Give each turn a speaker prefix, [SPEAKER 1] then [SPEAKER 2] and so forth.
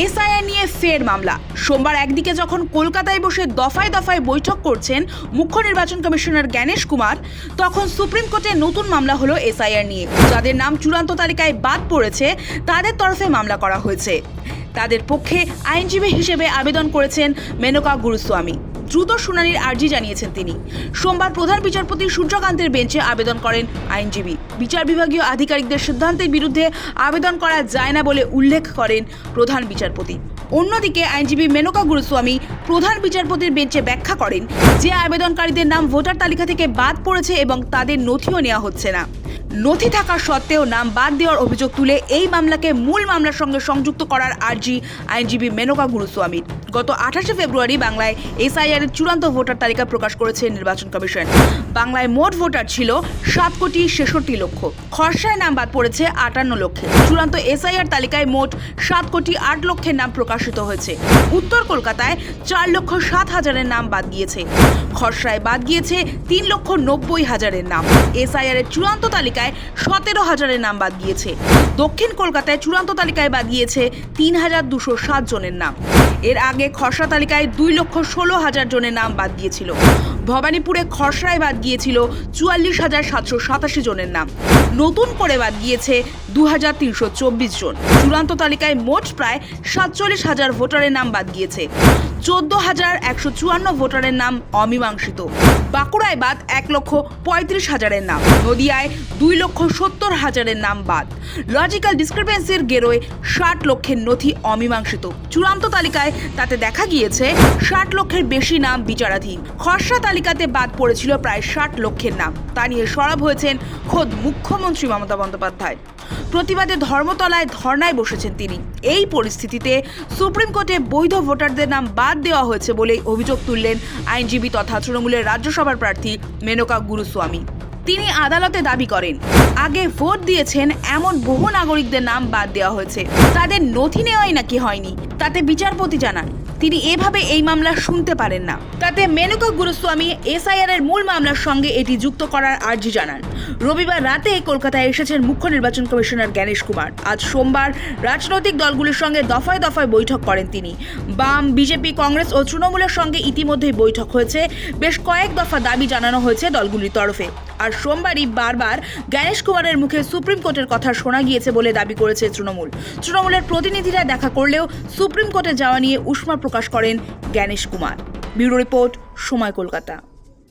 [SPEAKER 1] SIR নিয়ে ফের মামলা। সোমবার একদিকে যখন কলকাতায় বসে দফায় দফায় বৈঠক করছেন মুখ্য নির্বাচন কমিশনার জ্ঞানেশ কুমার, তখন সুপ্রিম কোর্টে নতুন মামলা হলো এসআইআর নিয়ে। যাদের নাম চূড়ান্ত তালিকায় বাদ পড়েছে তাদের তরফে মামলা করা হয়েছে। তাদের পক্ষে আইনজীবী হিসেবে আবেদন করেছেন মেনকা গুরুস্বামী। দ্রুত শুনানির আর্জি জানিয়েছেন তিনি। সোমবার প্রধান বিচারপতি সূর্যকান্তের বেঞ্চে আবেদন করেন আইনজীবী। বিচার বিভাগীয় আধিকারিকদের সিদ্ধান্তের বিরুদ্ধে আবেদন করা যায় না বলে উল্লেখ করেন প্রধান বিচারপতি। অন্যদিকে আইনজীবী মেনকা গুরুস্বামী প্রধান বিচারপতির বেঞ্চে ব্যাখ্যা করেন যে আবেদনকারীদের নাম ভোটার তালিকা থেকে বাদ পড়েছে এবং তাদের নথিও নেওয়া হচ্ছে না। নথি থাকা সত্ত্বেও নাম বাদ দেওয়ার অভিযোগ তুলে এই মামলাকে মূল মামলার সঙ্গে সংযুক্ত করার আর্জি আইনজীবী মেনকা গুরুস্বামীর। গত 28 ফেব্রুয়ারি বাংলায় এসআইআর-এর চূড়ান্ত ভোটার তালিকা প্রকাশ করেছে নির্বাচন কমিশন। বাংলায় মোট ভোটার ছিল 7,66,00,000। খসড়ায় নাম বাদ পড়েছে 58 লক্ষে। চূড়ান্ত এসআইআর তালিকায় মোট 7,08,00,000 নাম প্রকাশিত হয়েছে। উত্তর কলকাতায় 4,07,000 নাম বাদ গিয়েছে। খসড়ায় বাদ গিয়েছে 3,90,000 নাম। এসআইআর-এর চূড়ান্ত তালিকায় 17,000 নাম বাদ গিয়েছে। দক্ষিণ কলকাতায় চূড়ান্ত তালিকায় বাদ গিয়েছে 3,207 জনের নাম। এর আগে খসড়া তালিকায় 2,16,000 জনের নাম বাদ গিয়েছিল। ভবানীপুরে খসড়ায় বাদ গিয়েছিল 44,787 জনের নাম। নতুন করে বাদ গিয়েছে 2,324 জন। চূড়ান্ত তালিকায় মোট প্রায় 47,000 ভোটারের নাম বাদ গিয়েছে। 14,154 ভোটারের নাম অমীমাংসিত। বাঁকুড়ায় বাদ 1,35,000 নাম। নদিয়ায় 2,70,000 নাম বাদ। লজিক্যাল ডিসক্রিপেন্সির গেরোয় 60 লক্ষের নথি অমীমাংসিত। চূড়ান্ত তালিকায় তাতে দেখা গিয়েছে 60 লক্ষের বেশি নাম বিচারাধীন। খসড়া তালিকাতে বাদ পড়েছিল প্রায় 60 লক্ষের নাম। তা নিয়ে সরব হয়েছেন খোদ মুখ্যমন্ত্রী মমতা বন্দ্যোপাধ্যায়। প্রতিবাদে ধর্মতলায় ধর্নায় বসেছেন তিনি। এই পরিস্থিতিতে সুপ্রিম কোর্টে বৈধ ভোটারদের নাম বাদ দেওয়া হয়েছে বলেই অভিযোগ তুললেন আইনজীবী তথা তৃণমূলের রাজ্যসভার প্রার্থী মেনকা গুরুস্বামী। তিনি আদালতে দাবি করেন, আগে ভোট দিয়েছেন এমন বহু নাগরিকদের নাম বাদ দেওয়া হয়েছে, তাদের নথি নেওয়াই নাকি হয়নি, তাতে বিচারপতি জানান তিনি এভাবে এই মামলা শুনতে পারেন না। তাতে মেনকা গুরুস্বামী এসআইআর-এর মূল মামলার সঙ্গে এটি যুক্ত করার আর্জি জানান। রবিবার রাতে কলকাতায় এসেছেন মুখ্য নির্বাচন কমিশনার জ্ঞানেশ কুমার। আজ সোমবার রাজনৈতিক দলগুলির সঙ্গে দফায় দফায় বৈঠক করেন তিনি। বাম, বিজেপি, কংগ্রেস ও তৃণমূলের সঙ্গে ইতিমধ্যেই বৈঠক হয়েছে। বেশ কয়েক দফা দাবি জানানো হয়েছে দলগুলির তরফে। আর সোমবারই বারবার জ্ঞানেশ কুমারের মুখে সুপ্রিম কোর্টের কথা শোনা গিয়েছে বলে দাবি করেছে তৃণমূলের প্রতিনিধিরা দেখা করলেও সুপ্রিম কোর্টে যাওয়া নিয়ে উষ্মা প্রকাশ করেন জ্ঞানেশ কুমার। ব্যুরো রিপোর্ট, সময় কলকাতা।